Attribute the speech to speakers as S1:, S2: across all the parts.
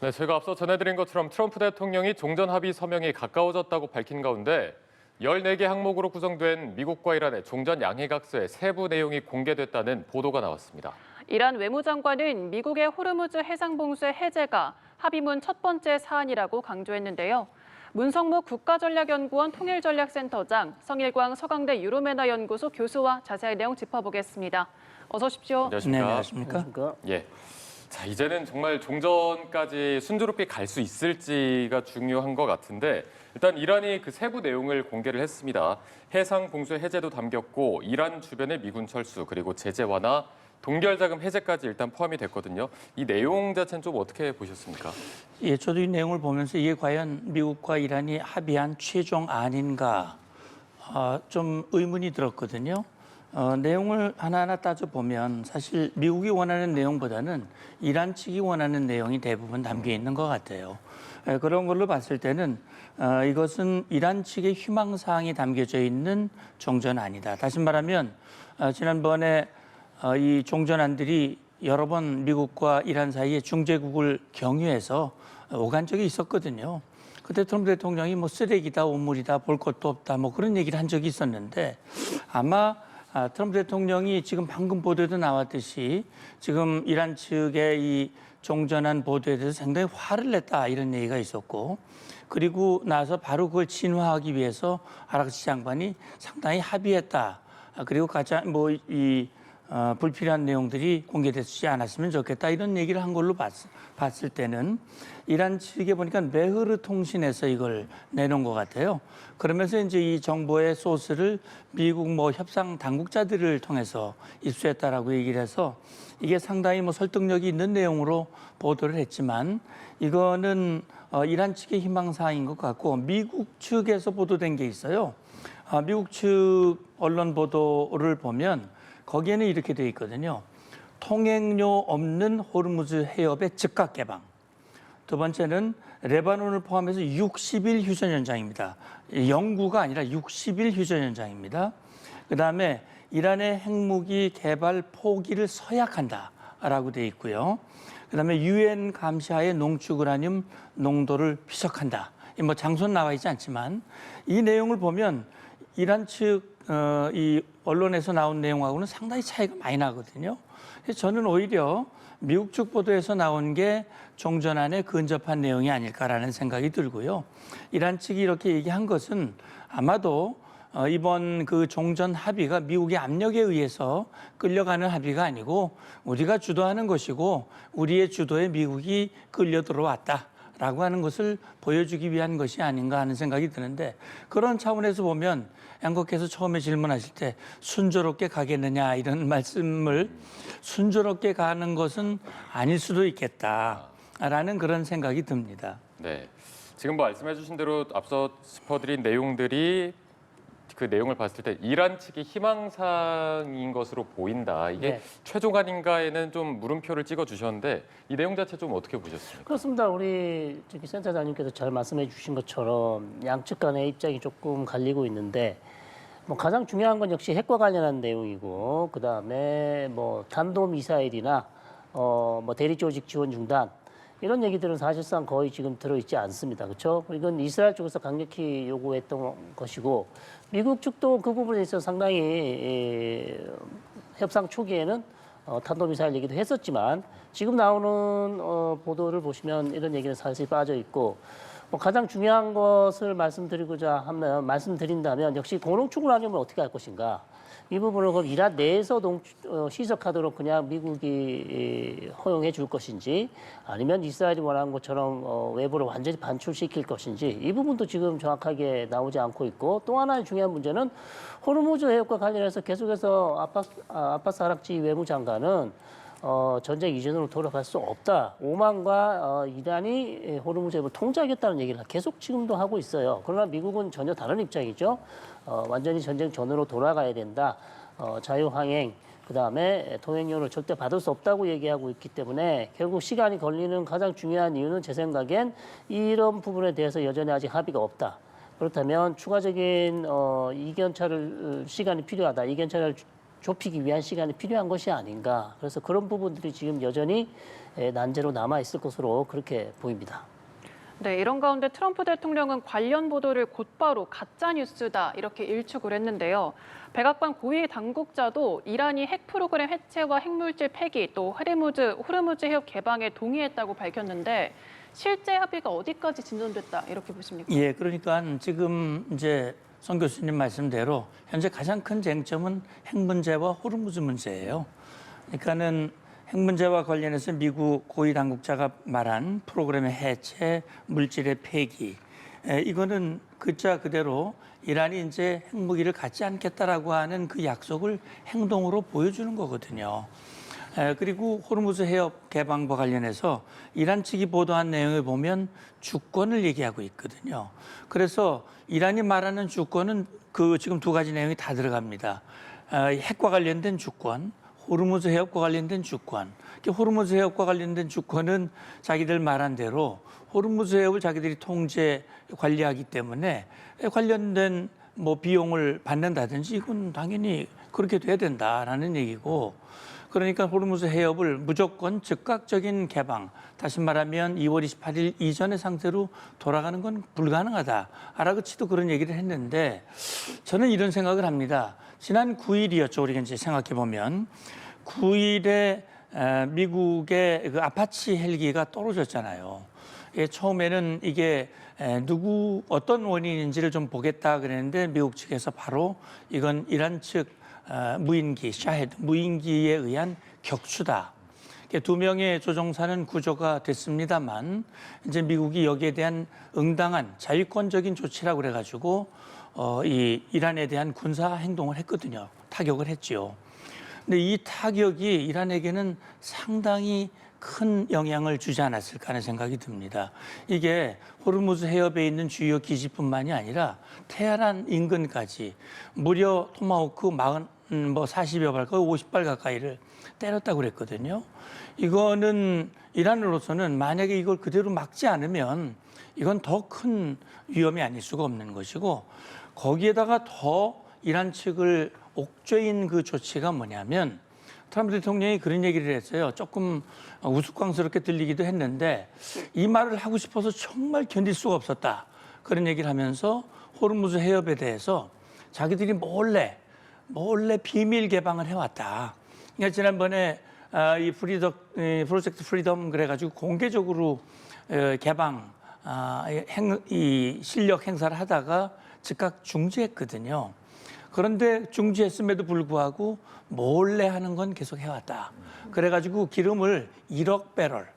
S1: 네, 제가 앞서 전해드린 것처럼 트럼프 대통령이 종전 합의 서명이 가까워졌다고 밝힌 가운데 14개 항목으로 구성된 미국과 이란의 종전 양해각서의 세부 내용이 공개됐다는 보도가 나왔습니다.
S2: 이란 외무장관은 미국의 호르무즈 해상봉쇄 해제가 합의문 첫 번째 사안이라고 강조했는데요. 문성무 국가전략연구원 통일전략센터장, 성일광 서강대 유로메나 연구소 교수와 자세한 내용 짚어보겠습니다. 어서 오십시오.
S1: 안녕하십니까?
S3: 네, 안녕하십니까?
S1: 예. 자, 이제는 정말 종전까지 순조롭게 갈 수 있을지가 중요한 것 같은데 일단 이란이 그 세부 내용을 공개를 했습니다. 해상 봉쇄 해제도 담겼고 이란 주변의 미군 철수 그리고 제재 완화, 동결 자금 해제까지 일단 포함이 됐거든요. 이 내용 자체는 좀 어떻게 보셨습니까?
S3: 예, 저도 이 내용을 보면서 이게 과연 미국과 이란이 합의한 최종안인가 좀 의문이 들었거든요. 내용을 하나하나 따져보면 사실 미국이 원하는 내용보다는 이란 측이 원하는 내용이 대부분 담겨 있는 것 같아요. 그런 걸로 봤을 때는 이것은 이란 측의 희망사항이 담겨져 있는 종전안이다. 다시 말하면 지난번에 이 종전안들이 여러 번 미국과 이란 사이에 중재국을 경유해서 오간 적이 있었거든요. 그때 트럼프 대통령이 뭐 쓰레기다, 오물이다, 볼 것도 없다, 뭐 그런 얘기를 한 적이 있었는데 아마 트럼프 대통령이 지금 방금 보도에도 나왔듯이 지금 이란 측의 이 종전안 보도에 대해서 상당히 화를 냈다 이런 얘기가 있었고 그리고 나서 바로 그걸 진화하기 위해서 아락치 장관이 상당히 합의했다. 그리고 가장 불필요한 내용들이 공개되지 않았으면 좋겠다 이런 얘기를 한 걸로 봤을 때는 이란 측에 보니까 메흐르 통신에서 이걸 내놓은 것 같아요. 그러면서 이제 이 정보의 소스를 미국 협상 당국자들을 통해서 입수했다라고 얘기를 해서 이게 상당히 설득력이 있는 내용으로 보도를 했지만 이거는 이란 측의 희망사항인 것 같고 미국 측에서 보도된 게 있어요. 미국 측 언론 보도를 보면 거기에는 이렇게 돼 있거든요. 통행료 없는 호르무즈 해협의 즉각 개방. 두 번째는 레바논을 포함해서 60일 휴전 연장입니다. 영구가 아니라 60일 휴전 연장입니다. 그다음에 이란의 핵무기 개발 포기를 서약한다라고 돼 있고요. 그다음에 유엔 감시하에 농축 우라늄 농도를 희석한다. 장소는 나와 있지 않지만 이 내용을 보면 이란 측 이 언론에서 나온 내용하고는 상당히 차이가 많이 나거든요. 그래서 저는 오히려 미국 측 보도에서 나온 게 종전안에 근접한 내용이 아닐까라는 생각이 들고요. 이란 측이 이렇게 얘기한 것은 아마도 이번 그 종전 합의가 미국의 압력에 의해서 끌려가는 합의가 아니고 우리가 주도하는 것이고 우리의 주도에 미국이 끌려 들어왔다라고 하는 것을 보여주기 위한 것이 아닌가 하는 생각이 드는데 그런 차원에서 보면 양국께서 처음에 질문하실 때 순조롭게 가겠느냐 이런 말씀을 순조롭게 가는 것은 아닐 수도 있겠다라는 그런 생각이 듭니다.
S1: 네, 지금 말씀해 주신 대로 앞서 짚어드린 내용들이 그 내용을 봤을 때 이란 측이 희망사항인 것으로 보인다. 이게
S4: 네.
S1: 최종안인가에는 좀 물음표를 찍어 주셨는데 이 내용 자체 좀 어떻게 보셨습니까?
S4: 그렇습니다. 우리 센터장님께서 잘 말씀해 주신 것처럼 양측 간의 입장이 조금 갈리고 있는데 가장 중요한 건 역시 핵과 관련한 내용이고 그다음에 탄도미사일이나 대리 조직 지원 중단 이런 얘기들은 사실상 거의 지금 들어있지 않습니다. 그렇죠? 이건 이스라엘 쪽에서 강력히 요구했던 것이고 미국 측도 그 부분에 있어서 상당히 협상 초기에는 탄도미사일 얘기도 했었지만 지금 나오는 보도를 보시면 이런 얘기는 사실 빠져 있고 가장 중요한 것을 말씀드린다면 역시 고농축을 하려면 어떻게 할 것인가. 이 부분을 그럼 이란 내에서 시석하도록 그냥 미국이 허용해 줄 것인지 아니면 이스라엘이 원하는 것처럼 외부로 완전히 반출시킬 것인지 이 부분도 지금 정확하게 나오지 않고 있고 또 하나의 중요한 문제는 호르무즈 해협과 관련해서 계속해서 아바스 아락치 외무장관은 전쟁 이전으로 돌아갈 수 없다. 오만과 이란이 호르무즈 해협을 통제하겠다는 얘기를 계속 지금도 하고 있어요. 그러나 미국은 전혀 다른 입장이죠. 완전히 전쟁 전으로 돌아가야 된다. 자유항행, 그다음에 통행료를 절대 받을 수 없다고 얘기하고 있기 때문에 결국 시간이 걸리는 가장 중요한 이유는 제 생각엔 이런 부분에 대해서 여전히 아직 합의가 없다. 그렇다면 추가적인 시간이 필요하다. 이견차를 좁히기 위한 시간이 필요한 것이 아닌가. 그래서 그런 부분들이 지금 여전히 난제로 남아 있을 것으로 그렇게 보입니다.
S2: 네, 이런 가운데 트럼프 대통령은 관련 보도를 곧바로 가짜 뉴스다 이렇게 일축을 했는데요. 백악관 고위 당국자도 이란이 핵 프로그램 해체와 핵물질 폐기 또 호르무즈 해협 개방에 동의했다고 밝혔는데 실제 합의가 어디까지 진전됐다 이렇게 보십니까?
S3: 예, 그러니까 지금 이제 송 교수님 말씀대로 현재 가장 큰 쟁점은 핵 문제와 호르무즈 문제예요. 그러니까는 핵 문제와 관련해서 미국 고위 당국자가 말한 프로그램의 해체, 물질의 폐기, 이거는 글자 그대로 이란이 이제 핵무기를 갖지 않겠다라고 하는 그 약속을 행동으로 보여주는 거거든요. 그리고 호르무즈 해협 개방과 관련해서 이란 측이 보도한 내용을 보면 주권을 얘기하고 있거든요. 그래서 이란이 말하는 주권은 그 지금 두 가지 내용이 다 들어갑니다. 핵과 관련된 주권, 호르무즈 해협과 관련된 주권. 호르무즈 해협과 관련된 주권은 자기들 말한 대로 호르무즈 해협을 자기들이 통제 관리하기 때문에 관련된 뭐 비용을 받는다든지 이건 당연히 그렇게 돼야 된다라는 얘기고, 그러니까 호르무즈 해협을 무조건 즉각적인 개방, 다시 말하면 2월 28일 이전의 상태로 돌아가는 건 불가능하다라고 치도 그런 얘기를 했는데, 저는 이런 생각을 합니다. 지난 9일이었죠. 우리가 이제 생각해 보면 9일에 미국의 그 아파치 헬기가 떨어졌잖아요. 처음에는 이게 어떤 원인인지를 좀 보겠다 그랬는데 미국 측에서 바로 이건 이란 측 무인기, 샤헤드 무인기에 의한 격추다. 두 명의 조종사는 구조가 됐습니다만 이제 미국이 여기에 대한 응당한 자위권적인 조치라고 그래가지고 이 이란에 대한 군사 행동을 했거든요. 타격을 했지요. 근데 이 타격이 이란에게는 상당히 큰 영향을 주지 않았을까 하는 생각이 듭니다. 이게 호르무즈 해협에 있는 주요 기지뿐만이 아니라 테헤란 인근까지 무려 토마호크 40여 발, 거의 50발 가까이를 때렸다고 그랬거든요. 이거는 이란으로서는 만약에 이걸 그대로 막지 않으면 이건 더 큰 위험이 아닐 수가 없는 것이고, 거기에다가 더 이란 측을 옥죄인 그 조치가 뭐냐면 트럼프 대통령이 그런 얘기를 했어요. 조금 우스꽝스럽게 들리기도 했는데 이 말을 하고 싶어서 정말 견딜 수가 없었다. 그런 얘기를 하면서 호르무즈 해협에 대해서 자기들이 몰래 비밀 개방을 해왔다. 그러니까 지난번에 이 프로젝트 프리덤 그래가지고 공개적으로 개방 이 실력 행사를 하다가 즉각 중지했거든요. 그런데 중지했음에도 불구하고 몰래 하는 건 계속 해왔다. 그래가지고 기름을 1억 배럴,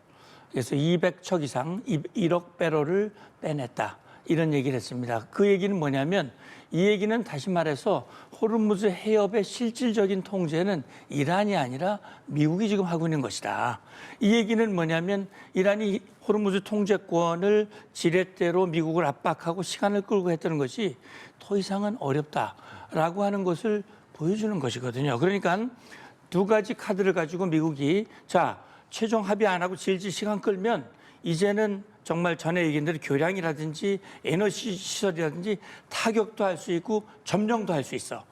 S3: 그래서 200척 이상 1억 배럴을 빼냈다. 이런 얘기를 했습니다. 그 얘기는 뭐냐면 이 얘기는 다시 말해서 호르무즈 해협의 실질적인 통제는 이란이 아니라 미국이 지금 하고 있는 것이다. 이 얘기는 뭐냐면 이란이 호르무즈 통제권을 지렛대로 미국을 압박하고 시간을 끌고 했다는 것이 더 이상은 어렵다라고 하는 것을 보여주는 것이거든요. 그러니까 두 가지 카드를 가지고 미국이 자, 최종 합의 안 하고 질질 시간 끌면 이제는 정말 전에 얘기한 대로 교량이라든지 에너지 시설이라든지 타격도 할 수 있고 점령도 할 수 있어.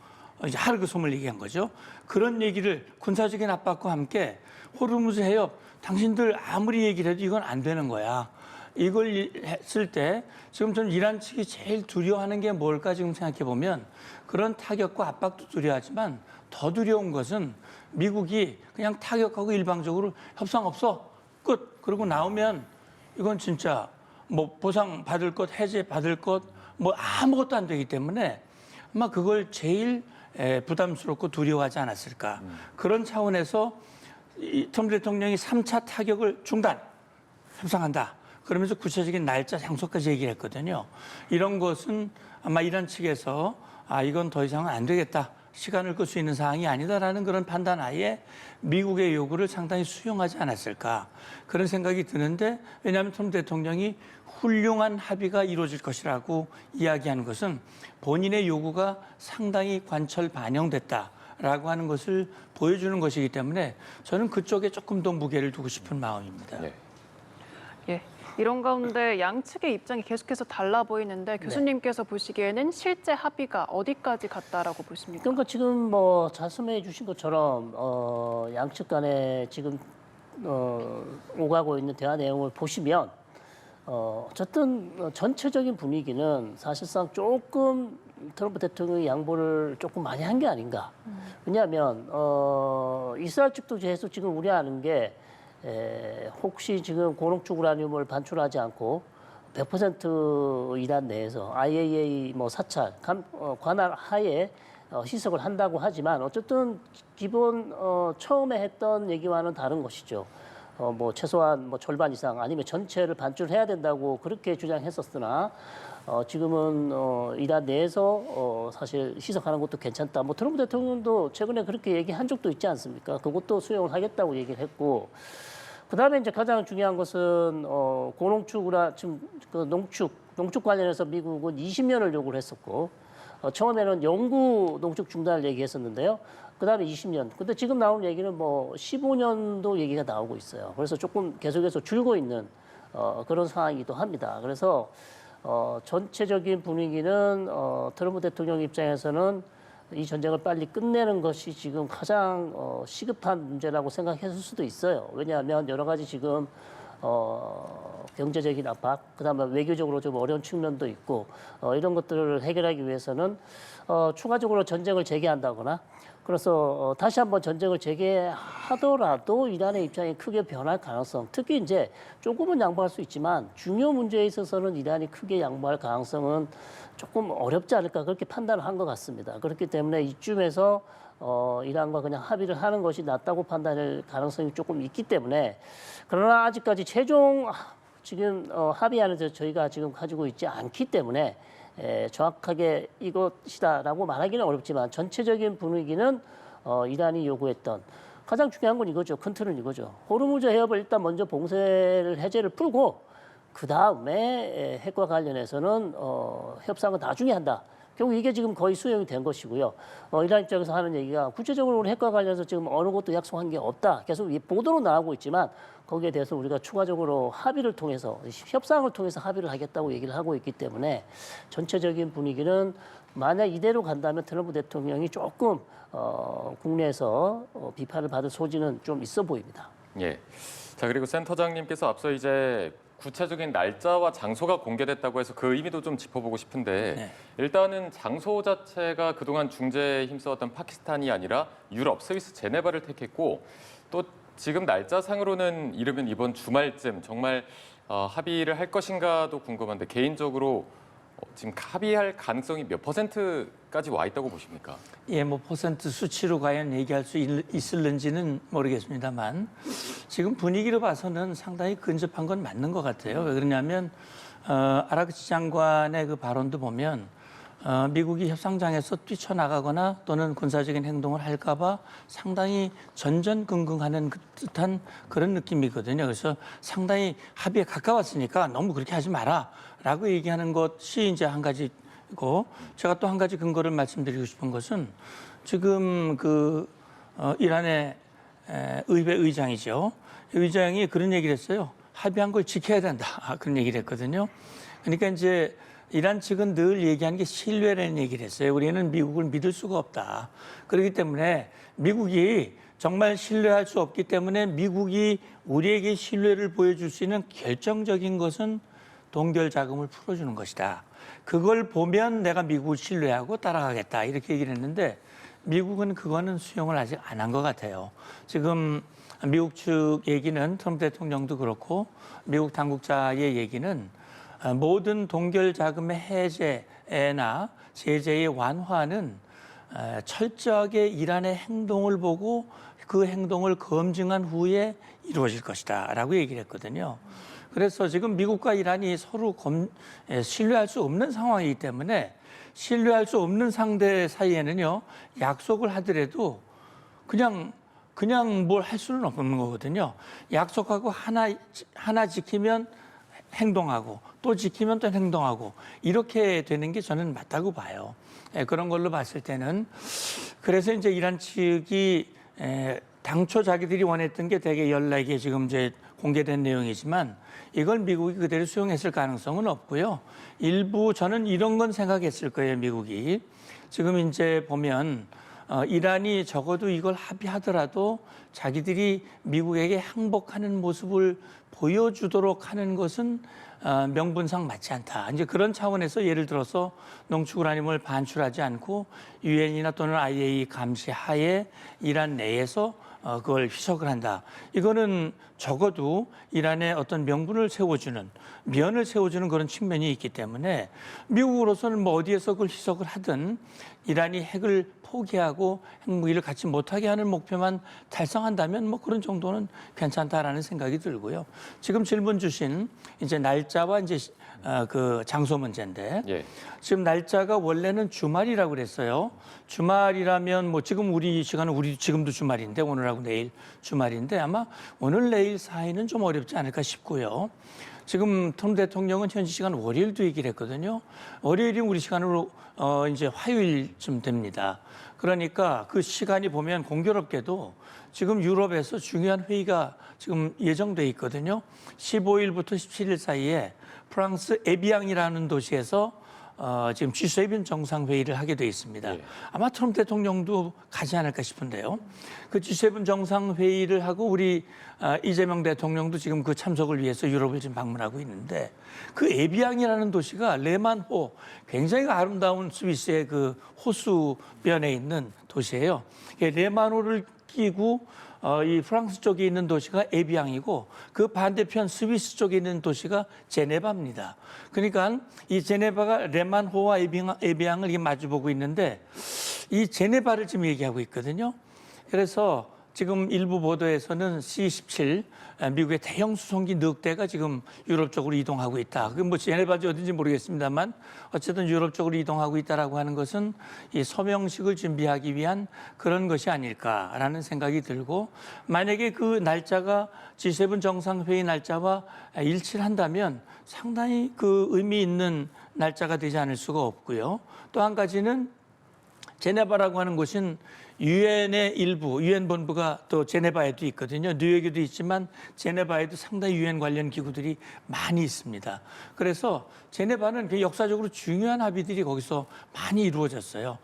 S3: 이제 하르그 솜을 얘기한 거죠. 그런 얘기를 군사적인 압박과 함께 호르무즈 해협 당신들 아무리 얘기를 해도 이건 안 되는 거야. 이걸 했을 때 지금 전 이란 측이 제일 두려워하는 게 뭘까 지금 생각해 보면 그런 타격과 압박도 두려워하지만 더 두려운 것은 미국이 그냥 타격하고 일방적으로 협상 없어 끝 그러고 나오면 이건 진짜 뭐 보상 받을 것, 해제 받을 것, 뭐 아무것도 안 되기 때문에 아마 그걸 제일 부담스럽고 두려워하지 않았을까. 그런 차원에서 트럼프 대통령이 3차 타격을 중단, 협상한다. 그러면서 구체적인 날짜, 장소까지 얘기를 했거든요. 이런 것은 아마 이란 측에서 이건 더 이상은 안 되겠다. 시간을 끌 수 있는 사항이 아니다라는 그런 판단 하에 미국의 요구를 상당히 수용하지 않았을까 그런 생각이 드는데, 왜냐하면 트럼프 대통령이 훌륭한 합의가 이루어질 것이라고 이야기하는 것은 본인의 요구가 상당히 관철 반영됐다라고 하는 것을 보여주는 것이기 때문에 저는 그쪽에 조금 더 무게를 두고 싶은 마음입니다.
S1: 네.
S2: 예. 이런 가운데 양측의 입장이 계속해서 달라 보이는데 교수님께서 보시기에는 실제 합의가 어디까지 갔다라고 보십니까?
S4: 그러니까 지금 뭐 말씀해 주신 것처럼 양측 간에 지금 오가고 있는 대화 내용을 보시면 어쨌든 전체적인 분위기는 사실상 조금 트럼프 대통령이 양보를 조금 많이 한 게 아닌가. 왜냐하면 이스라엘 측도 계속 지금 우려하는 게 혹시 지금 고농축 우라늄을 반출하지 않고 100% 이란 내에서 IAEA 뭐 사찰 관할 하에 희석을 한다고 하지만 어쨌든 기본 처음에 했던 얘기와는 다른 것이죠. 뭐 최소한 뭐 절반 이상 아니면 전체를 반출해야 된다고 그렇게 주장했었으나 지금은 이란 내에서 사실 희석하는 것도 괜찮다. 뭐 트럼프 대통령도 최근에 그렇게 얘기한 적도 있지 않습니까? 그것도 수용을 하겠다고 얘기를 했고, 그다음에 이제 가장 중요한 것은 고농축이라 지금 그 농축 관련해서 미국은 20년을 요구를 했었고, 처음에는 영구 농축 중단을 얘기했었는데요. 그다음에 20년. 근데 지금 나오는 얘기는 뭐 15년도 얘기가 나오고 있어요. 그래서 조금 계속해서 줄고 있는 그런 상황이기도 합니다. 그래서 전체적인 분위기는 트럼프 대통령 입장에서는 이 전쟁을 빨리 끝내는 것이 지금 가장 시급한 문제라고 생각했을 수도 있어요. 왜냐하면 여러 가지 지금 경제적인 압박, 그다음에 외교적으로 좀 어려운 측면도 있고 이런 것들을 해결하기 위해서는 추가적으로 전쟁을 재개한다거나 그래서 다시 한번 전쟁을 재개하더라도 이란의 입장이 크게 변할 가능성, 특히 이제 조금은 양보할 수 있지만 중요 문제에 있어서는 이란이 크게 양보할 가능성은 조금 어렵지 않을까 그렇게 판단을 한 것 같습니다. 그렇기 때문에 이쯤에서 이란과 그냥 합의를 하는 것이 낫다고 판단할 가능성이 조금 있기 때문에 그러나 아직까지 최종 지금 합의안을 저희가 지금 가지고 있지 않기 때문에 정확하게 이것이다라고 말하기는 어렵지만 전체적인 분위기는 이란이 요구했던 가장 중요한 건 이거죠. 큰 틀은 이거죠. 호르무즈 해협을 일단 먼저 봉쇄를 해제를 풀고 그 다음에 핵과 관련해서는 협상은 나중에 한다. 결국 이게 지금 거의 수용이 된 것이고요. 이란 입장에서 하는 얘기가 구체적으로 우리 핵과 관련해서 지금 어느 것도 약속한 게 없다. 계속 보도로 나오고 있지만 거기에 대해서 우리가 추가적으로 합의를 통해서 협상을 통해서 합의를 하겠다고 얘기를 하고 있기 때문에 전체적인 분위기는 만약 이대로 간다면 트럼프 대통령이 조금 국내에서 비판을 받을 소지는 좀 있어 보입니다.
S1: 예. 자, 그리고 센터장님께서 앞서 이제 구체적인 날짜와 장소가 공개됐다고 해서 그 의미도 좀 짚어보고 싶은데
S3: 네.
S1: 일단은 장소 자체가 그동안 중재에 힘써왔던 파키스탄이 아니라 유럽, 스위스 제네바를 택했고 또 지금 날짜상으로는 이르면 이번 주말쯤 정말 합의를 할 것인가도 궁금한데 개인적으로 지금 합의할 가능성이 몇 %까지 와 있다고 보십니까?
S3: 예, 뭐 퍼센트 수치로 과연 얘기할 수 있을는지는 모르겠습니다만 지금 분위기로 봐서는 상당히 근접한 건 맞는 것 같아요. 왜 그러냐면 아라그치 장관의 그 발언도 보면 미국이 협상장에서 뛰쳐나가거나 또는 군사적인 행동을 할까봐 상당히 전전긍긍하는 듯한 그런 느낌이거든요. 그래서 상당히 합의에 가까웠으니까 너무 그렇게 하지 마라라고 얘기하는 것이 이제 한 가지고 제가 또 한 가지 근거를 말씀드리고 싶은 것은 지금 그 이란의 의회 의장이죠. 의장이 그런 얘기를 했어요. 합의한 걸 지켜야 된다. 그런 얘기를 했거든요. 그러니까 이제 이란 측은 늘 얘기하는 게 신뢰라는 얘기를 했어요. 우리는 미국을 믿을 수가 없다. 그렇기 때문에 미국이 정말 신뢰할 수 없기 때문에 미국이 우리에게 신뢰를 보여줄 수 있는 결정적인 것은 동결 자금을 풀어주는 것이다. 그걸 보면 내가 미국을 신뢰하고 따라가겠다. 이렇게 얘기를 했는데 미국은 그거는 수용을 아직 안 한 것 같아요. 지금 미국 측 얘기는 트럼프 대통령도 그렇고 미국 당국자의 얘기는 모든 동결 자금의 해제나 제재의 완화는 철저하게 이란의 행동을 보고 그 행동을 검증한 후에 이루어질 것이다라고 얘기를 했거든요. 그래서 지금 미국과 이란이 서로 신뢰할 수 없는 상황이기 때문에 신뢰할 수 없는 상대 사이에는요 약속을 하더라도 그냥 뭘 할 수는 없는 거거든요. 약속하고 하나 지키면 행동하고 또 지키면 또 행동하고 이렇게 되는 게 저는 맞다고 봐요. 그런 걸로 봤을 때는 그래서 이제 이란 측이 당초 자기들이 원했던 게 되게 14개 지금 이제 공개된 내용이지만 이걸 미국이 그대로 수용했을 가능성은 없고요. 일부 저는 이런 건 생각했을 거예요. 미국이 지금 이제 보면 이란이 적어도 이걸 합의하더라도 자기들이 미국에게 항복하는 모습을 보여주도록 하는 것은 명분상 맞지 않다. 이제 그런 차원에서 예를 들어서 농축우라늄을 반출하지 않고 유엔이나 또는 IAEA 감시 하에 이란 내에서 그걸 희석을 한다. 이거는 적어도 이란의 어떤 명분을 세워주는, 면을 세워주는 그런 측면이 있기 때문에 미국으로서는 뭐 어디에서 그걸 희석을 하든 이란이 핵을 포기하고 핵무기를 갖지 못하게 하는 목표만 달성한다면 뭐 그런 정도는 괜찮다라는 생각이 들고요. 지금 질문 주신 이제 날짜와 이제 그 장소 문제인데
S1: 예.
S3: 지금 날짜가 원래는 주말이라고 그랬어요. 주말이라면 뭐 지금 우리 시간은 우리 지금도 주말인데 오늘하고 내일 주말인데 아마 오늘 내일 사이는 좀 어렵지 않을까 싶고요. 지금 트럼프 대통령은 현지 시간 월요일도 얘기를 했거든요. 월요일이 우리 시간으로 이제 화요일쯤 됩니다. 그러니까 그 시간이 보면 공교롭게도 지금 유럽에서 중요한 회의가 지금 예정돼 있거든요. 15일부터 17일 사이에 프랑스 에비앙이라는 도시에서 지금 G7 정상회의를 하게 돼 있습니다.
S1: 예.
S3: 아마 트럼프 대통령도 가지 않을까 싶은데요. 그 G7 정상회의를 하고 우리 이재명 대통령도 지금 그 참석을 위해서 유럽을 지금 방문하고 있는데 그 에비앙이라는 도시가 레만호 굉장히 아름다운 스위스의 그 호수변에 있는 도시예요. 레만호를 끼고 이 프랑스 쪽에 있는 도시가 에비앙이고 그 반대편 스위스 쪽에 있는 도시가 제네바입니다. 그러니까 이 제네바가 레만호와 에비앙을 이렇게 마주보고 있는데 이 제네바를 지금 얘기하고 있거든요. 그래서 지금 일부 보도에서는 C-17 미국의 대형 수송기 늑대가 지금 유럽 쪽으로 이동하고 있다. 그게 뭐 제네바인지 어딘지 모르겠습니다만 어쨌든 유럽 쪽으로 이동하고 있다라고 하는 것은 이 서명식을 준비하기 위한 그런 것이 아닐까라는 생각이 들고 만약에 그 날짜가 G7 정상회의 날짜와 일치를 한다면 상당히 그 의미 있는 날짜가 되지 않을 수가 없고요. 또 한 가지는 제네바라고 하는 곳은 유엔의 일부, 유엔 본부가 또 제네바에도 있거든요. 뉴욕에도 있지만 제네바에도 상당히 유엔 관련 기구들이 많이 있습니다. 그래서 제네바는 역사적으로 중요한 합의들이 거기서 많이 이루어졌어요.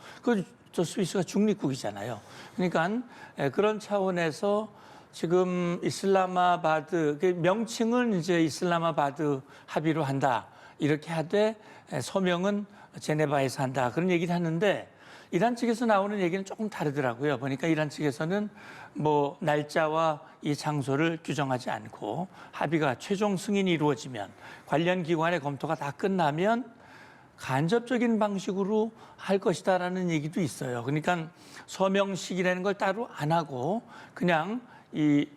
S3: 저 스위스가 중립국이잖아요. 그러니까 그런 차원에서 지금 이슬라마바드 명칭은 이제 이슬라마바드 합의로 한다. 이렇게 하되 서명은 제네바에서 한다. 그런 얘기를 하는데 이란 측에서 나오는 얘기는 조금 다르더라고요. 보니까 이란 측에서는 뭐 날짜와 이 장소를 규정하지 않고 합의가 최종 승인이 이루어지면 관련 기관의 검토가 다 끝나면 간접적인 방식으로 할 것이다라는 얘기도 있어요. 그러니까 서명식이라는 걸 따로 안 하고 그냥 이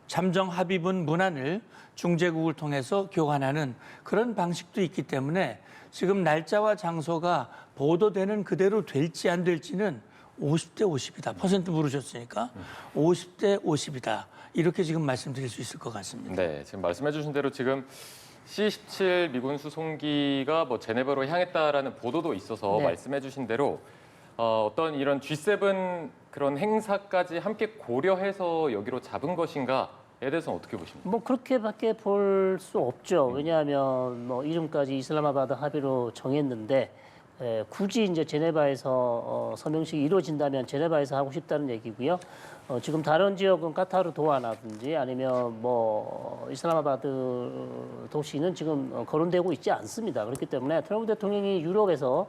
S3: 잠정 합의문 문안을 중재국을 통해서 교환하는 그런 방식도 있기 때문에 지금 날짜와 장소가 보도되는 그대로 될지 안 될지는 50대 50이다. 퍼센트 물으셨으니까 50대 50이다. 이렇게 지금 말씀드릴 수 있을 것 같습니다.
S1: 네, 지금 말씀해 주신 대로 지금 C-17 미군 수송기가 뭐 제네바로 향했다라는 보도도 있어서
S4: 네.
S1: 말씀해 주신 대로 어떤 이런 G7 그런 행사까지 함께 고려해서 여기로 잡은 것인가에 대해서는 어떻게 보십니까?
S4: 뭐 그렇게밖에 볼 수 없죠. 왜냐하면 뭐 이름까지 이슬라마바드 합의로 정했는데 굳이 이제 제네바에서 서명식이 이루어진다면 제네바에서 하고 싶다는 얘기고요. 지금 다른 지역은 카타르 도하라든지 아니면 뭐 이슬라마바드 도시는 지금 거론되고 있지 않습니다. 그렇기 때문에 트럼프 대통령이 유럽에서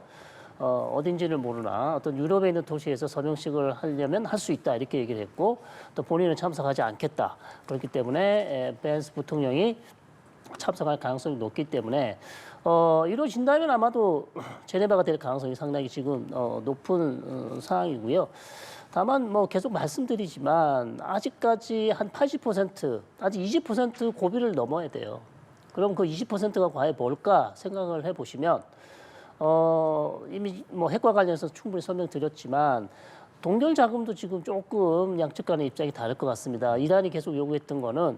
S4: 어딘지를 모르나 어떤 유럽에 있는 도시에서 서명식을 하려면 할 수 있다 이렇게 얘기를 했고 또 본인은 참석하지 않겠다. 그렇기 때문에 벤스 부통령이 참석할 가능성이 높기 때문에 이루어진다면 아마도 제네바가 될 가능성이 상당히 지금 높은 상황이고요. 다만 뭐 계속 말씀드리지만 아직까지 한 80% 아직 20% 고비를 넘어야 돼요. 그럼 그 20%가 과연 뭘까 생각을 해보시면 이미 뭐 핵과 관련해서 충분히 설명드렸지만 동결 자금도 지금 조금 양측 간의 입장이 다를 것 같습니다. 이란이 계속 요구했던 거는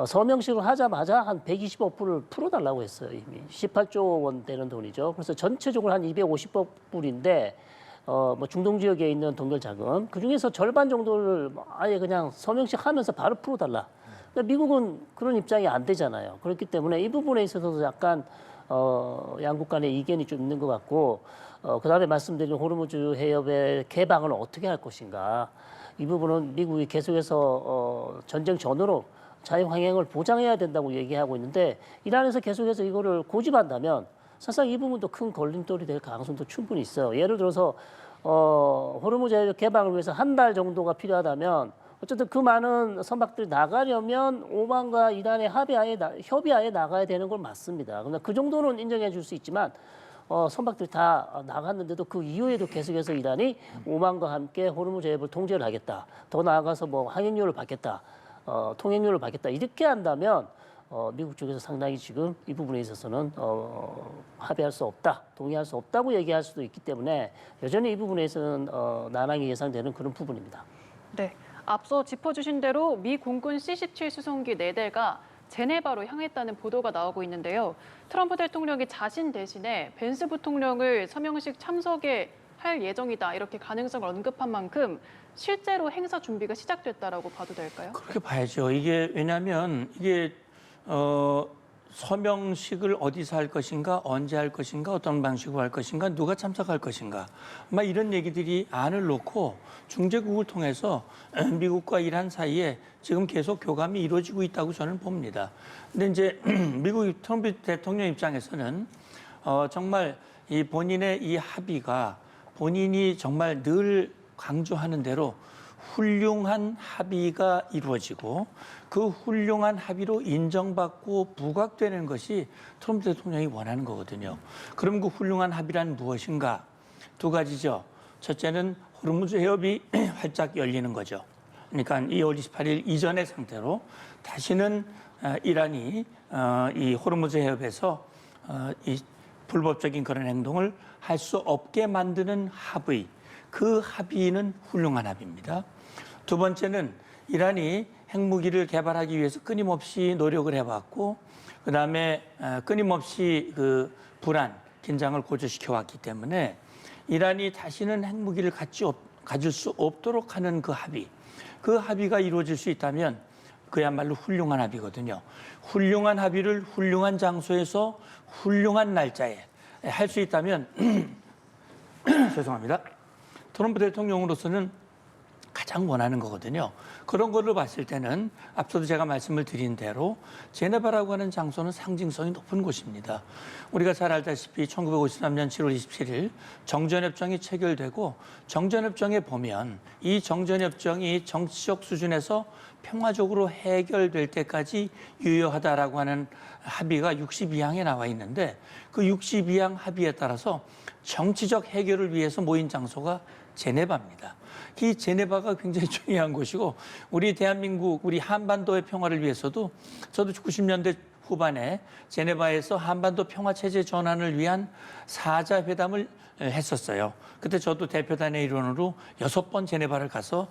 S4: 서명식을 하자마자 한 120억 불을 풀어달라고 했어요. 이미 18조 원 되는 돈이죠. 그래서 전체적으로 한 250억 불인데 뭐 중동 지역에 있는 동결 자금 그 중에서 절반 정도를 아예 그냥 서명식 하면서 바로 풀어달라. 그러니까 미국은 그런 입장이 안 되잖아요. 그렇기 때문에 이 부분에 있어서도 약간 양국 간의 이견이 좀 있는 것 같고 그다음에 말씀드린 호르무즈 해협의 개방을 어떻게 할 것인가 이 부분은 미국이 계속해서 전쟁 전후로 자유항행을 보장해야 된다고 얘기하고 있는데 이란에서 계속해서 이거를 고집한다면 사실상 이 부분도 큰 걸림돌이 될 가능성도 충분히 있어요. 예를 들어서 호르무즈 해협 개방을 위해서 한 달 정도가 필요하다면 어쨌든 그 많은 선박들이 나가려면 오만과 이란의 협의하에 나가야 되는 건 맞습니다. 그러나 그 정도는 인정해 줄 수 있지만 선박들이 다 나갔는데도 그 이후에도 계속해서 이란이 오만과 함께 호르무즈 해협을 통제를 하겠다. 더 나아가서 뭐 항행료를 받겠다. 통행료를 받겠다. 이렇게 한다면 미국 쪽에서 상당히 지금 이 부분에 있어서는 합의할 수 없다, 동의할 수 없다고 얘기할 수도 있기 때문에 여전히 이 부분에서는 난항이 예상되는 그런 부분입니다.
S2: 네, 앞서 짚어주신 대로 미 공군 C-17 수송기 4대가 제네바로 향했다는 보도가 나오고 있는데요. 트럼프 대통령이 자신 대신에 벤스 부통령을 서명식 참석에 할 예정이다 이렇게 가능성을 언급한 만큼 실제로 행사 준비가 시작됐다라고 봐도 될까요?
S3: 그렇게 봐야죠. 이게 왜냐하면 이게 서명식을 어디서 할 것인가, 언제 할 것인가, 어떤 방식으로 할 것인가, 누가 참석할 것인가, 아마 이런 얘기들이 안을 놓고 중재국을 통해서 미국과 이란 사이에 지금 계속 교감이 이루어지고 있다고 저는 봅니다. 근데 이제 미국 트럼프 대통령 입장에서는 정말 이 본인의 이 합의가 본인이 정말 늘 강조하는 대로 훌륭한 합의가 이루어지고 그 훌륭한 합의로 인정받고 부각되는 것이 트럼프 대통령이 원하는 거거든요. 그럼 그 훌륭한 합의란 무엇인가? 두 가지죠. 첫째는 호르무즈 해협이 활짝 열리는 거죠. 그러니까 2월 28일 이전의 상태로 다시는 이란이 이 호르무즈 해협에서 이 불법적인 그런 행동을 할 수 없게 만드는 합의. 그 합의는 훌륭한 합의입니다. 두 번째는 이란이 핵무기를 개발하기 위해서 끊임없이 노력을 해왔고, 그 다음에 끊임없이 그 불안, 긴장을 고조시켜 왔기 때문에 이란이 다시는 핵무기를 가질 수 없도록 하는 그 합의, 그 합의가 이루어질 수 있다면 그야말로 훌륭한 합의거든요. 훌륭한 합의를 훌륭한 장소에서 훌륭한 날짜에 할 수 있다면 죄송합니다. 트럼프 대통령으로서는 가장 원하는 거거든요. 그런 걸로 봤을 때는 앞서도 제가 말씀을 드린 대로 제네바라고 하는 장소는 상징성이 높은 곳입니다. 우리가 잘 알다시피 1953년 7월 27일 정전협정이 체결되고 정전협정에 보면 이 정전협정이 정치적 수준에서 평화적으로 해결될 때까지 유효하다라고 하는 합의가 62항에 나와 있는데 그 62항 합의에 따라서 정치적 해결을 위해서 모인 장소가 제네바입니다. 이 제네바가 굉장히 중요한 곳이고 우리 대한민국, 우리 한반도의 평화를 위해서도 저도 90년대 후반에 제네바에서 한반도 평화체제 전환을 위한 4자 회담을 했었어요. 그때 저도 대표단의 일원으로 6번 제네바를 가서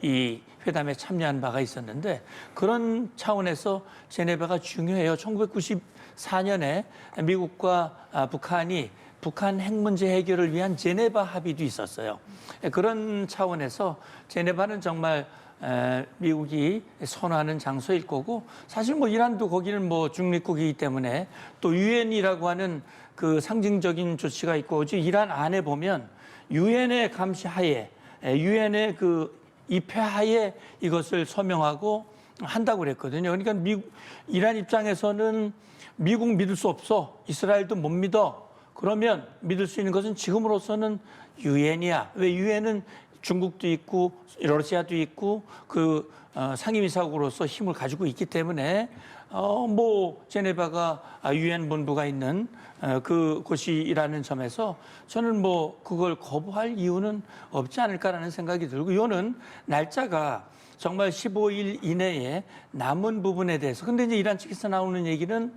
S3: 이 회담에 참여한 바가 있었는데 그런 차원에서 제네바가 중요해요. 1994년에 미국과 북한이 북한 핵 문제 해결을 위한 제네바 합의도 있었어요. 그런 차원에서 제네바는 정말 미국이 선호하는 장소일 거고 사실 뭐 이란도 거기는 뭐 중립국이기 때문에 또 유엔이라고 하는 그 상징적인 조치가 있고 이란 안에 보면 유엔의 감시 하에 유엔의 그 입회 하에 이것을 서명하고 한다고 그랬거든요. 그러니까 이란 입장에서는 미국 믿을 수 없어. 이스라엘도 못 믿어. 그러면 믿을 수 있는 것은 지금으로서는 유엔이야. 왜 유엔은 중국도 있고 러시아도 있고 그 상임이사국으로서 힘을 가지고 있기 때문에 뭐 제네바가 유엔 본부가 있는 그 곳이라는 점에서 저는 뭐 그걸 거부할 이유는 없지 않을까라는 생각이 들고 이거는 날짜가 정말 15일 이내에 남은 부분에 대해서 근데 이제 이란 측에서 나오는 얘기는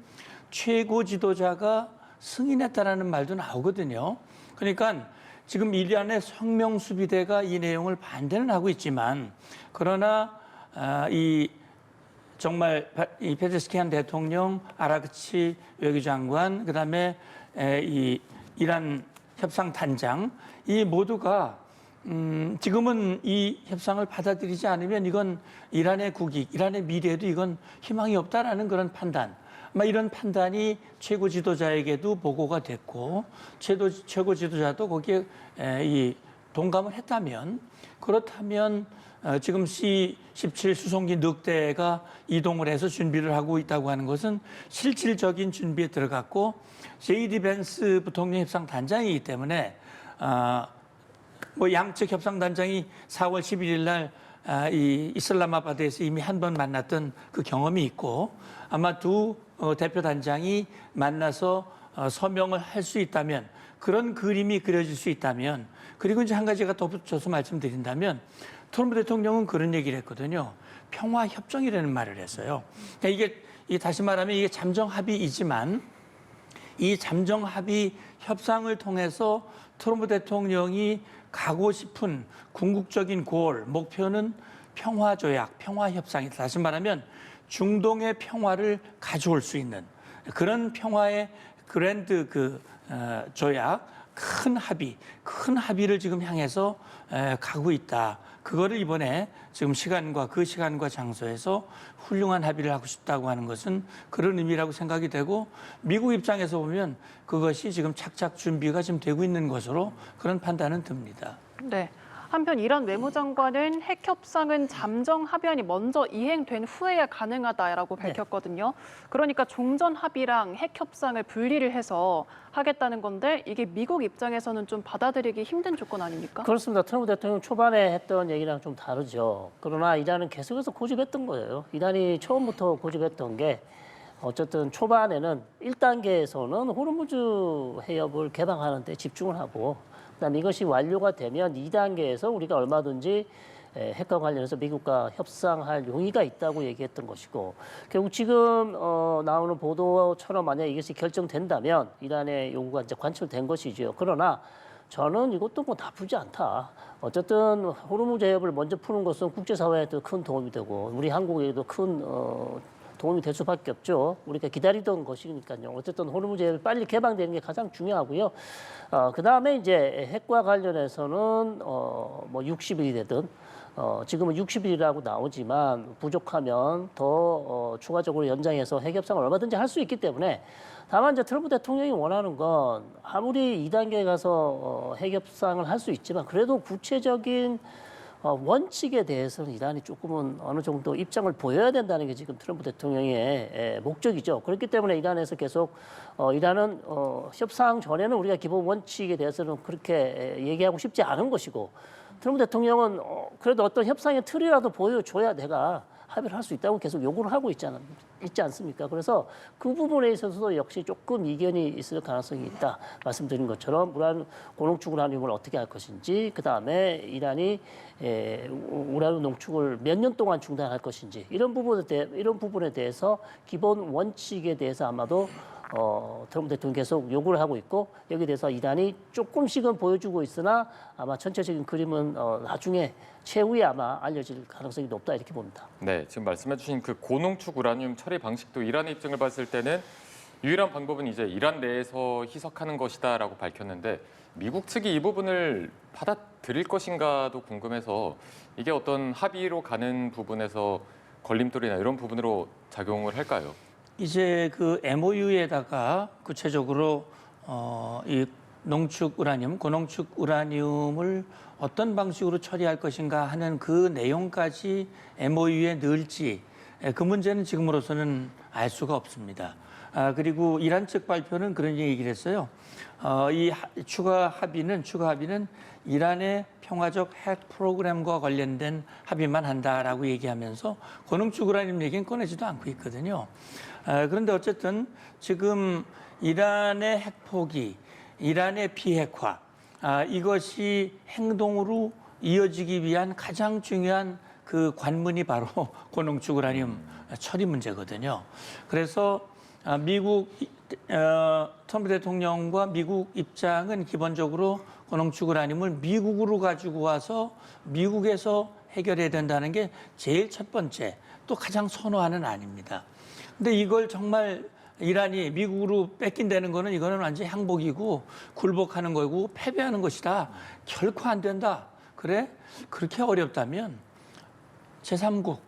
S3: 최고 지도자가 승인했다라는 말도 나오거든요. 그러니까 지금 이란의 성명수비대가 이 내용을 반대는 하고 있지만 그러나 이 정말 이 페제스키안 대통령, 아라그치 외교장관, 그다음에 이 이란 협상단장 이 모두가 지금은 이 협상을 받아들이지 않으면 이건 이란의 국익, 이란의 미래에도 이건 희망이 없다라는 그런 판단. 아마 이런 판단이 최고 지도자에게도 보고가 됐고 최고 지도자도 거기에 동감을 했다면 그렇다면 지금 C-17 수송기 넉 대가 이동을 해서 준비를 하고 있다고 하는 것은 실질적인 준비에 들어갔고 JD 벤스 부통령 협상 단장이기 때문에 양측 협상 단장이 4월 11일 날 이 이슬람마바드에서 이미 한 번 만났던 그 경험이 있고 아마 두 대표 단장이 만나서 서명을 할 수 있다면 그런 그림이 그려질 수 있다면 그리고 이제 한 가지가 덧붙여서 말씀드린다면 트럼프 대통령은 그런 얘기를 했거든요. 평화 협정이라는 말을 했어요. 그러니까 이게 다시 말하면 이게 잠정 합의이지만 이 잠정 합의 협상을 통해서 트럼프 대통령이 가고 싶은 궁극적인 목표는 평화 조약, 평화 협상이다. 다시 말하면 중동의 평화를 가져올 수 있는 그런 평화의 그랜드 조약, 큰 합의를 지금 향해서 가고 있다. 그거를 이번에 지금 그 시간과 장소에서 훌륭한 합의를 하고 싶다고 하는 것은 그런 의미라고 생각이 되고 미국 입장에서 보면 그것이 지금 착착 준비가 지금 되고 있는 것으로 그런 판단은 듭니다.
S2: 네. 한편 이란 외무장관은 핵 협상은 잠정 합의안이 먼저 이행된 후에야 가능하다라고 밝혔거든요. 그러니까 종전 합의랑 핵 협상을 분리를 해서 하겠다는 건데 이게 미국 입장에서는 좀 받아들이기 힘든 조건 아닙니까?
S4: 그렇습니다. 트럼프 대통령 초반에 했던 얘기랑 좀 다르죠. 그러나 이란은 계속해서 고집했던 거예요. 이란이 처음부터 고집했던 게 어쨌든 초반에는 1단계에서는 호르무즈 해협을 개방하는 데 집중을 하고 그다음에 이것이 완료가 되면 2단계에서 우리가 얼마든지 핵과 관련해서 미국과 협상할 용의가 있다고 얘기했던 것이고 결국 지금 나오는 보도처럼 만약 이것이 결정된다면 이란의 요구가 이제 관철된 것이죠. 그러나 저는 이것도 뭐 나쁘지 않다. 어쨌든 호르무즈 해협을 먼저 푸는 것은 국제사회에도 큰 도움이 되고 우리 한국에도 큰 도움이 될 수밖에 없죠. 우리가 기다리던 것이니까요. 어쨌든 호르무즈 해협이 빨리 개방되는 게 가장 중요하고요. 그 다음에 이제 핵과 관련해서는 뭐 60일이 되든 지금은 60일이라고 나오지만 부족하면 더 추가적으로 연장해서 핵 협상을 얼마든지 할 수 있기 때문에 다만 이제 트럼프 대통령이 원하는 건 아무리 2단계에 가서 핵 협상을 할 수 있지만 그래도 구체적인 원칙에 대해서는 이란이 조금은 어느 정도 입장을 보여야 된다는 게 지금 트럼프 대통령의 목적이죠. 그렇기 때문에 이란에서 계속 이란은 협상 전에는 우리가 기본 원칙에 대해서는 그렇게 얘기하고 싶지 않은 것이고 트럼프 대통령은 그래도 어떤 협상의 틀이라도 보여줘야 내가 합의를 할 수 있다고 계속 요구를 하고 있지 않습니까? 그래서 그 부분에 있어서도 역시 조금 이견이 있을 가능성이 있다. 말씀드린 것처럼 고농축 우라늄을 어떻게 할 것인지, 그 다음에 이란이 우라늄 농축을 몇 년 동안 중단할 것인지 이런 부분에 대해서 기본 원칙에 대해서 아마도 트럼프 대통령이 계속 요구를 하고 있고 여기에 대해서 이란이 조금씩은 보여주고 있으나 아마 전체적인 그림은 나중에 최후에 아마 알려질 가능성이 높다 이렇게 봅니다.
S1: 네, 지금 말씀해주신 그 고농축 우라늄 처리 방식도 이란의 입장을 봤을 때는 유일한 방법은 이제 이란 내에서 희석하는 것이다라고 밝혔는데 미국 측이 이 부분을 받아들일 것인가도 궁금해서 이게 어떤 합의로 가는 부분에서 걸림돌이나 이런 부분으로 작용을 할까요?
S3: 이제 그 MOU에다가 구체적으로 이 농축 우라늄, 고농축 우라늄을 어떤 방식으로 처리할 것인가 하는 그 내용까지 MOU에 넣을지 그 문제는 지금으로서는 알 수가 없습니다. 그리고 이란 측 발표는 그런 얘기를 했어요. 이 추가 합의는 이란의 평화적 핵 프로그램과 관련된 합의만 한다라고 얘기하면서 고농축 우라늄 얘기는 꺼내지도 않고 있거든요. 그런데 어쨌든 지금 이란의 핵포기, 이란의 비핵화, 이것이 행동으로 이어지기 위한 가장 중요한 그 관문이 바로 고농축 우라늄 처리 문제거든요. 그래서 미국 트럼프 대통령과 미국 입장은 기본적으로 고농축 우라늄을 미국으로 가지고 와서 미국에서 해결해야 된다는 게 제일 첫 번째, 또 가장 선호하는 안입니다. 근데 이걸 정말 이란이 미국으로 뺏긴다는 거는 이거는 완전히 항복이고 굴복하는 거고 패배하는 것이다. 결코 안 된다. 그래? 그렇게 어렵다면 제3국,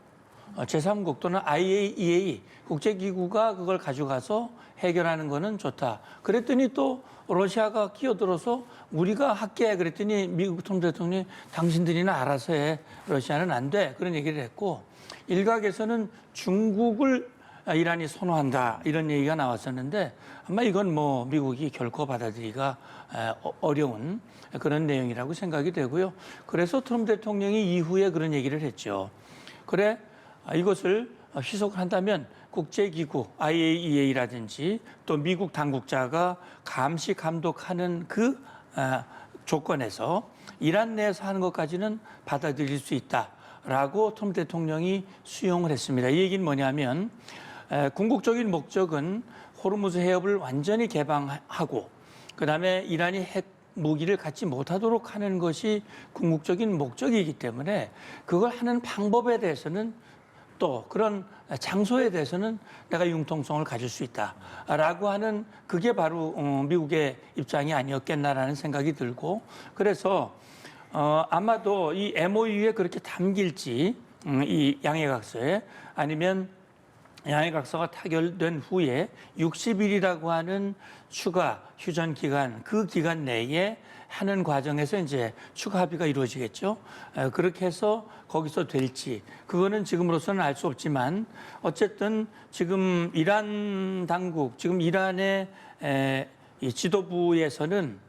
S3: 제3국 또는 IAEA 국제기구가 그걸 가져가서 해결하는 거는 좋다. 그랬더니 또 러시아가 끼어들어서 우리가 할게 그랬더니 미국 트럼프 대통령이 당신들이나 알아서 해. 러시아는 안 돼. 그런 얘기를 했고 일각에서는 중국을 이란이 선호한다 이런 얘기가 나왔었는데 아마 이건 뭐 미국이 결코 받아들이기가 어려운 그런 내용이라고 생각이 되고요. 그래서 트럼프 대통령이 이후에 그런 얘기를 했죠. 그래 이것을 희석을 한다면 국제기구 IAEA라든지 또 미국 당국자가 감시 감독하는 그 조건에서 이란 내에서 하는 것까지는 받아들일 수 있다라고 트럼프 대통령이 수용을 했습니다. 이 얘기는 뭐냐면 궁극적인 목적은 호르무즈 해협을 완전히 개방하고 그다음에 이란이 핵 무기를 갖지 못하도록 하는 것이 궁극적인 목적이기 때문에 그걸 하는 방법에 대해서는 또 그런 장소에 대해서는 내가 융통성을 가질 수 있다라고 하는 그게 바로 미국의 입장이 아니었겠나라는 생각이 들고 그래서 아마도 이 MOU에 그렇게 담길지 이 양해각서에 아니면 양해각서가 타결된 후에 60일이라고 하는 추가 휴전 기간 그 기간 내에 하는 과정에서 이제 추가 합의가 이루어지겠죠. 그렇게 해서 거기서 될지 그거는 지금으로서는 알 수 없지만 어쨌든 지금 이란 당국 지금 이란의 이 지도부에서는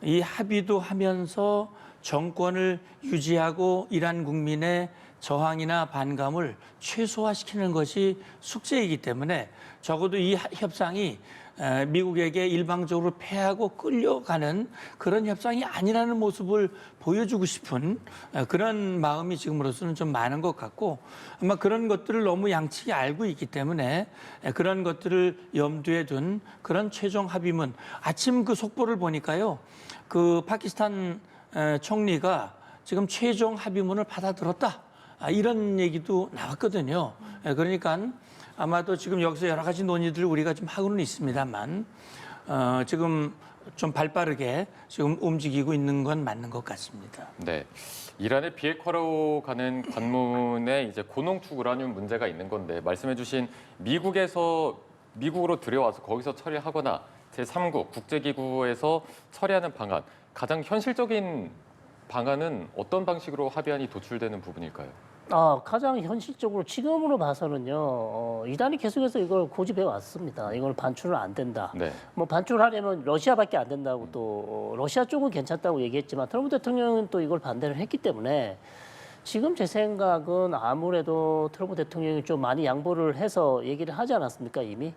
S3: 이 합의도 하면서 정권을 유지하고 이란 국민의 저항이나 반감을 최소화시키는 것이 숙제이기 때문에 적어도 이 협상이 미국에게 일방적으로 패하고 끌려가는 그런 협상이 아니라는 모습을 보여주고 싶은 그런 마음이 지금으로서는 좀 많은 것 같고 아마 그런 것들을 너무 양측이 알고 있기 때문에 그런 것들을 염두에 둔 그런 최종 합의문 아침 그 속보를 보니까요 그 파키스탄 총리가 지금 최종 합의문을 받아들었다. 이런 얘기도 나왔거든요. 그러니까 아마도 지금 여기서 여러 가지 논의들을 우리가 좀 하고는 있습니다만 지금 좀 발빠르게 지금 움직이고 있는 건 맞는 것 같습니다.
S1: 네, 이란의 비핵화로 가는 관문에 이제 고농축 우라늄 문제가 있는 건데 말씀해주신 미국으로 들여와서 거기서 처리하거나 제3국 국제기구에서 처리하는 방안 가장 현실적인 방안은 어떤 방식으로 합의안이 도출되는 부분일까요?
S4: 가장 현실적으로 지금으로 봐서는요, 이란이 계속해서 이걸 고집해 왔습니다. 이걸 반출은 안 된다.
S1: 네.
S4: 뭐 반출하려면 러시아밖에 안 된다고 또 러시아 쪽은 괜찮다고 얘기했지만 트럼프 대통령은 또 이걸 반대를 했기 때문에 지금 제 생각은 아무래도 트럼프 대통령이 좀 많이 양보를 해서 얘기를 하지 않았습니까 이미?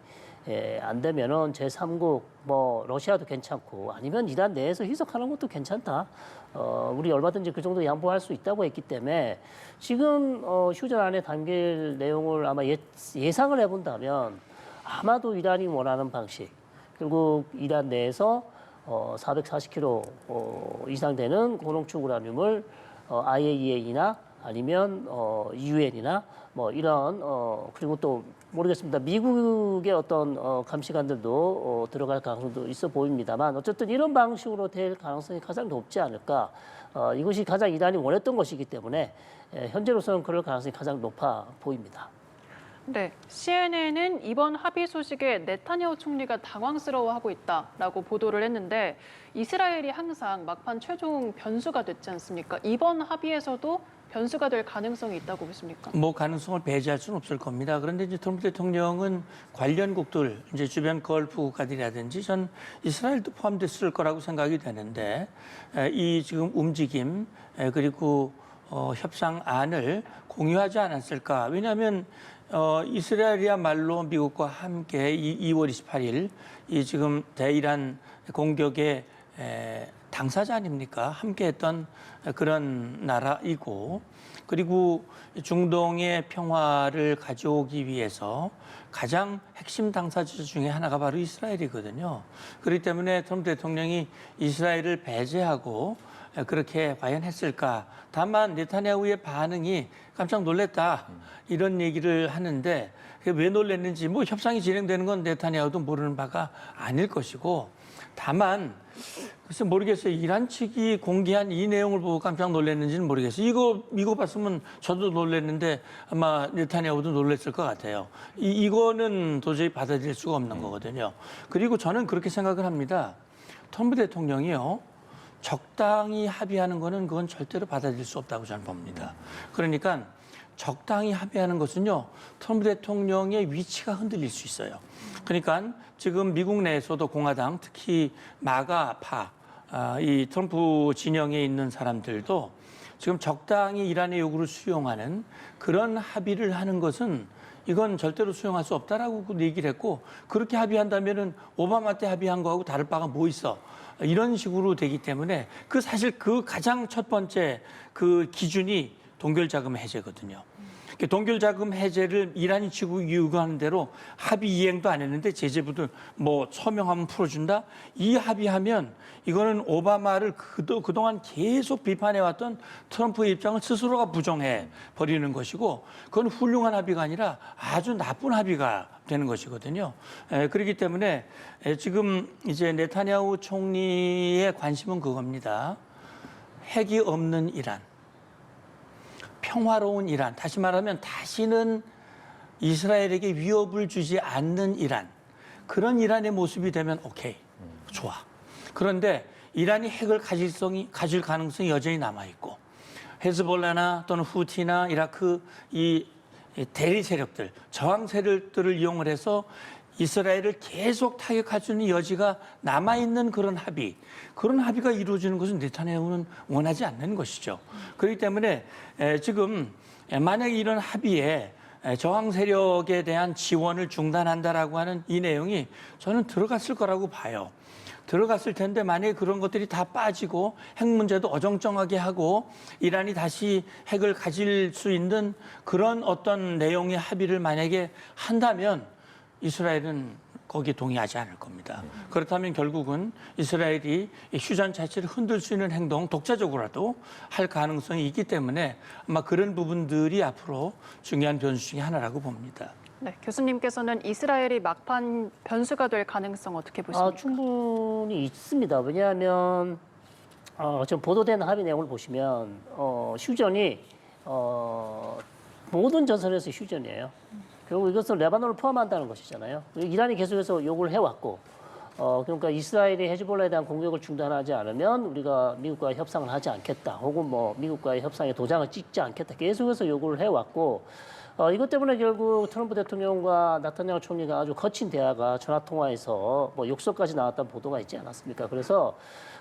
S4: 안 되면은 제3국 뭐 러시아도 괜찮고 아니면 이란 내에서 희석하는 것도 괜찮다. 우리 얼마든지 그 정도 양보할 수 있다고 했기 때문에 지금 휴전 안에 담길 내용을 아마 예상을 해본다면 아마도 이란이 원하는 방식 그리고 이란 내에서 440kg 이상 되는 고농축 우라늄을 IAEA나 아니면 UN이나 뭐 이런 그리고 또 모르겠습니다. 미국의 어떤 감시관들도 들어갈 가능성도 있어 보입니다만 어쨌든 이런 방식으로 될 가능성이 가장 높지 않을까. 이것이 가장 이란이 원했던 것이기 때문에 현재로서는 그럴 가능성이 가장 높아 보입니다.
S2: 네, CNN은 이번 합의 소식에 네타냐후 총리가 당황스러워하고 있다라고 보도를 했는데 이스라엘이 항상 막판 최종 변수가 됐지 않습니까? 이번 합의에서도 변수가 될 가능성이 있다고 보십니까?
S3: 뭐 가능성을 배제할 수는 없을 겁니다. 그런데 이제 트럼프 대통령은 관련국들, 이제 주변 걸프 국가들이라든지 전 이스라엘도 포함됐을 거라고 생각이 되는데 이 지금 움직임 그리고 협상안을 공유하지 않았을까? 왜냐하면 이스라엘이야말로 미국과 함께 2월 28일 이 지금 대이란 공격의 당사자 아닙니까? 함께했던 그런 나라이고 그리고 중동의 평화를 가져오기 위해서 가장 핵심 당사자 중에 하나가 바로 이스라엘이거든요. 그렇기 때문에 트럼프 대통령이 이스라엘을 배제하고 그렇게 과연 했을까? 다만 네타냐후의 반응이 깜짝 놀랐다 이런 얘기를 하는데 왜 놀랐는지 뭐 협상이 진행되는 건 네타냐후도 모르는 바가 아닐 것이고 다만 글쎄 모르겠어요. 이란 측이 공개한 이 내용을 보고 깜짝 놀랐는지는 모르겠어요. 이거 봤으면 저도 놀랐는데 아마 네타냐후도 놀랐을 것 같아요. 이거는 도저히 받아들일 수가 없는 거거든요. 그리고 저는 그렇게 생각을 합니다. 트럼프 대통령이요. 적당히 합의하는 거는 그건 절대로 받아들일 수 없다고 저는 봅니다. 그러니까 적당히 합의하는 것은요. 트럼프 대통령의 위치가 흔들릴 수 있어요. 그러니까 지금 미국 내에서도 공화당, 특히 마가파, 이 트럼프 진영에 있는 사람들도 지금 적당히 이란의 요구를 수용하는 그런 합의를 하는 것은 이건 절대로 수용할 수 없다라고 얘기를 했고 그렇게 합의한다면은 오바마 때 합의한 거하고 다를 바가 뭐 있어? 이런 식으로 되기 때문에 사실 그 가장 첫 번째 그 기준이 동결자금 해제거든요. 동결자금 해제를 이란이 지금 요구하는 대로 합의 이행도 안 했는데 제재부터 뭐 서명하면 풀어준다? 이 합의하면 이거는 오바마를 그동안 계속 비판해왔던 트럼프의 입장을 스스로가 부정해 버리는 것이고 그건 훌륭한 합의가 아니라 아주 나쁜 합의가 되는 것이거든요. 그렇기 때문에 지금 이제 네타냐후 총리의 관심은 그겁니다. 핵이 없는 이란. 평화로운 이란, 다시 말하면 다시는 이스라엘에게 위협을 주지 않는 이란, 그런 이란의 모습이 되면 오케이, 좋아. 그런데 이란이 핵을 가질 가능성이 여전히 남아있고 헤즈볼라나 또는 후티나 이라크 이 대리 세력들, 저항 세력들을 이용을 해서 이스라엘을 계속 타격할 수 있는 여지가 남아있는 그런 합의가 이루어지는 것은 네타냐후는 원하지 않는 것이죠. 그렇기 때문에 지금 만약에 이런 합의에 저항 세력에 대한 지원을 중단한다라고 하는 이 내용이 저는 들어갔을 거라고 봐요. 들어갔을 텐데 만약에 그런 것들이 다 빠지고 핵 문제도 어정쩡하게 하고 이란이 다시 핵을 가질 수 있는 그런 어떤 내용의 합의를 만약에 한다면 이스라엘은 거기에 동의하지 않을 겁니다. 그렇다면 결국은 이스라엘이 휴전 자체를 흔들 수 있는 행동, 독자적으로라도 할 가능성이 있기 때문에 아마 그런 부분들이 앞으로 중요한 변수 중에 하나라고 봅니다.
S2: 네, 교수님께서는 이스라엘이 막판 변수가 될 가능성 어떻게 보십니까?
S4: 충분히 있습니다. 왜냐하면 지금 보도된 합의 내용을 보시면 휴전이 모든 전선에서 휴전이에요. 결국 이것은 레바논을 포함한다는 것이잖아요. 이란이 계속해서 요구를 해왔고, 그러니까 이스라엘이 헤즈볼라에 대한 공격을 중단하지 않으면 우리가 미국과 협상을 하지 않겠다, 혹은 뭐 미국과의 협상에 도장을 찍지 않겠다, 계속해서 요구를 해왔고, 이것 때문에 결국 트럼프 대통령과 나타냐후 총리가 아주 거친 대화가 전화 통화에서 뭐 욕설까지 나왔다는 보도가 있지 않았습니까? 그래서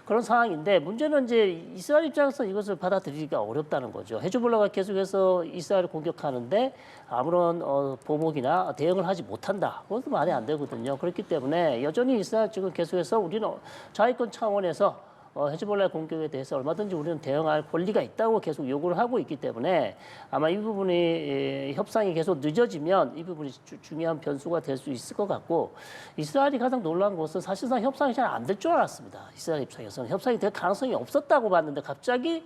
S4: 그런 상황인데 문제는 이제 이스라엘 입장에서 이것을 받아들이기가 어렵다는 거죠. 헤즈볼라가 계속해서 이스라엘을 공격하는데 아무런 보복이나 대응을 하지 못한다. 그것도 말이 안 되거든요. 그렇기 때문에 여전히 이스라엘 측은 계속해서 우리는 자위권 차원에서 헤즈볼라의 공격에 대해서 얼마든지 우리는 대응할 권리가 있다고 계속 요구를 하고 있기 때문에 아마 이 부분이 협상이 계속 늦어지면 이 부분이 중요한 변수가 될 수 있을 것 같고 이스라엘이 가장 놀라운 것은 사실상 협상이 잘 안 될 줄 알았습니다. 이스라엘 입장에서는 협상이 될 가능성이 없었다고 봤는데 갑자기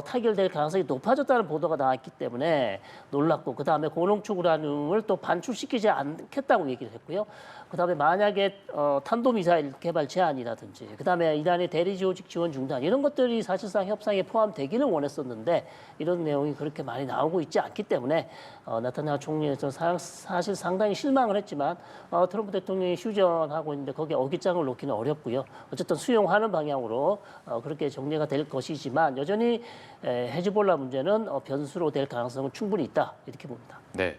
S4: 타결될 가능성이 높아졌다는 보도가 나왔기 때문에 놀랐고 그다음에 고농축 우라늄을 또 반출시키지 않겠다고 얘기를 했고요. 그다음에 만약에 탄도미사일 개발 제한이라든지 그다음에 이란의 대리 조직 지원 중단 이런 것들이 사실상 협상에 포함되기를 원했었는데 이런 내용이 그렇게 많이 나오고 있지 않기 때문에 나타냐후 총리에서 사실 상당히 실망을 했지만 트럼프 대통령이 휴전하고 있는데 거기에 어깃장을 놓기는 어렵고요. 어쨌든 수용하는 방향으로 그렇게 정리가 될 것이지만 여전히 헤즈볼라 문제는 변수로 될 가능성은 충분히 있다 이렇게 봅니다.
S1: 네,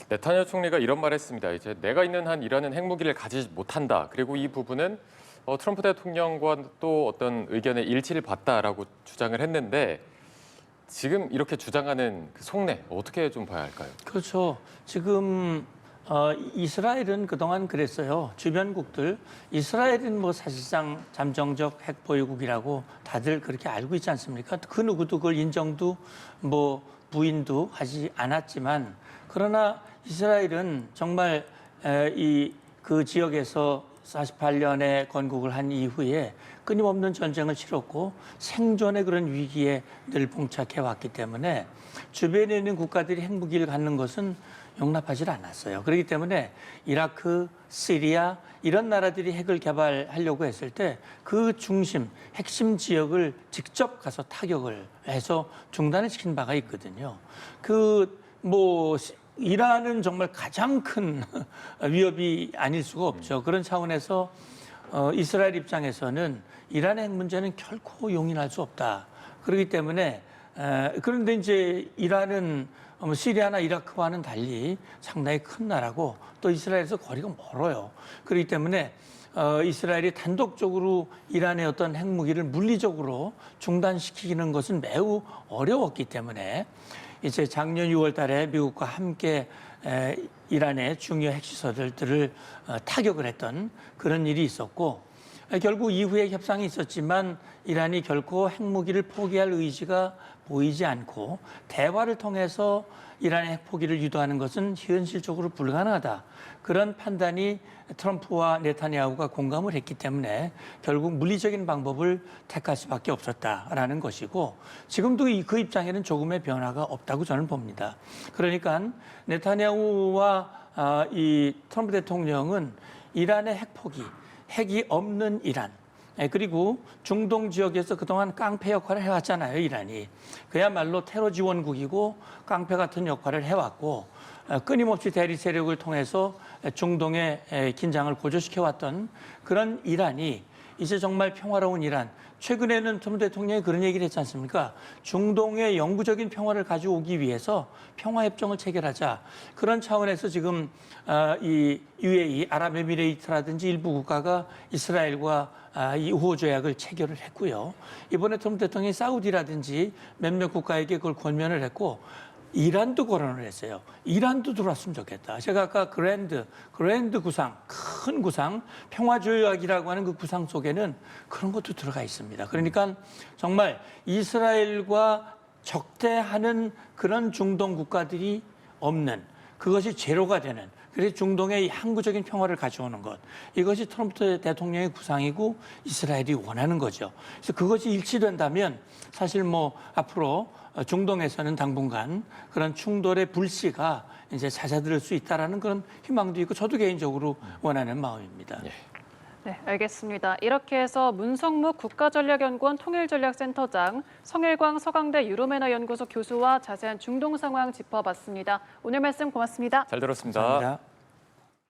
S1: 네타냐후 총리가 이런 말했습니다. 이제 내가 있는 한 이란은 핵무기를 가지지 못한다. 그리고 이 부분은 트럼프 대통령과 또 어떤 의견의 일치를 봤다라고 주장을 했는데 지금 이렇게 주장하는 그 속내 어떻게 좀 봐야 할까요?
S3: 그렇죠. 지금 이스라엘은 그동안 그랬어요. 주변국들 이스라엘은 뭐 사실상 잠정적 핵 보유국이라고 다들 그렇게 알고 있지 않습니까? 그 누구도 그걸 인정도 뭐 부인도 하지 않았지만 그러나 이스라엘은 정말 그 지역에서 48년에 건국을 한 이후에 끊임없는 전쟁을 치렀고 생존의 그런 위기에 늘 봉착해 왔기 때문에 주변에 있는 국가들이 핵무기를 갖는 것은 용납하지 않았어요. 그렇기 때문에 이라크, 시리아 이런 나라들이 핵을 개발하려고 했을 때 그 중심, 핵심 지역을 직접 가서 타격을 해서 중단을 시킨 바가 있거든요. 이란은 정말 가장 큰 위협이 아닐 수가 없죠. 그런 차원에서 이스라엘 입장에서는 이란의 핵 문제는 결코 용인할 수 없다. 그렇기 때문에 그런데 이제 이란은 시리아나 이라크와는 달리 상당히 큰 나라고 또 이스라엘에서 거리가 멀어요. 그렇기 때문에 이스라엘이 단독적으로 이란의 어떤 핵무기를 물리적으로 중단시키는 것은 매우 어려웠기 때문에 이제 작년 6월 달에 미국과 함께 이란의 중요 핵시설들을 타격을 했던 그런 일이 있었고 결국 이후에 협상이 있었지만 이란이 결코 핵무기를 포기할 의지가 보이지 않고 대화를 통해서 이란의 핵 포기를 유도하는 것은 현실적으로 불가능하다. 그런 판단이 트럼프와 네타냐후가 공감을 했기 때문에 결국 물리적인 방법을 택할 수밖에 없었다라는 것이고 지금도 그 입장에는 조금의 변화가 없다고 저는 봅니다. 그러니까 네타냐후와 이 트럼프 대통령은 이란의 핵 포기, 핵이 없는 이란, 그리고 중동 지역에서 그동안 깡패 역할을 해왔잖아요, 이란이. 그야말로 테러 지원국이고 깡패 같은 역할을 해왔고 끊임없이 대리 세력을 통해서 중동의 긴장을 고조시켜왔던 그런 이란이 이제 정말 평화로운 이란. 최근에는 트럼프 대통령이 그런 얘기를 했지 않습니까? 중동의 영구적인 평화를 가져오기 위해서 평화협정을 체결하자. 그런 차원에서 지금 이 UAE, 아랍에미레이트라든지 일부 국가가 이스라엘과 이 우호 조약을 체결을 했고요. 이번에 트럼프 대통령이 사우디라든지 몇몇 국가에게 그걸 권면을 했고 이란도 거론을 했어요. 이란도 들어왔으면 좋겠다. 제가 아까 그랜드 구상, 큰 구상, 평화조약이라고 하는 그 구상 속에는 그런 것도 들어가 있습니다. 그러니까 정말 이스라엘과 적대하는 그런 중동 국가들이 없는 그것이 제로가 되는 그래서 중동의 항구적인 평화를 가져오는 것. 이것이 트럼프 대통령의 구상이고 이스라엘이 원하는 거죠. 그래서 그것이 일치된다면 사실 앞으로 중동에서는 당분간 그런 충돌의 불씨가 이제 잦아들 수 있다라는 그런 희망도 있고 저도 개인적으로 원하는 마음입니다.
S1: 예.
S2: 네, 알겠습니다. 이렇게 해서 문성묵 국가전략연구원 통일전략센터장, 성일광 서강대 유로매너 연구소 교수와 자세한 중동 상황 짚어봤습니다. 오늘 말씀 고맙습니다.
S1: 잘 들었습니다.
S3: 감사합니다.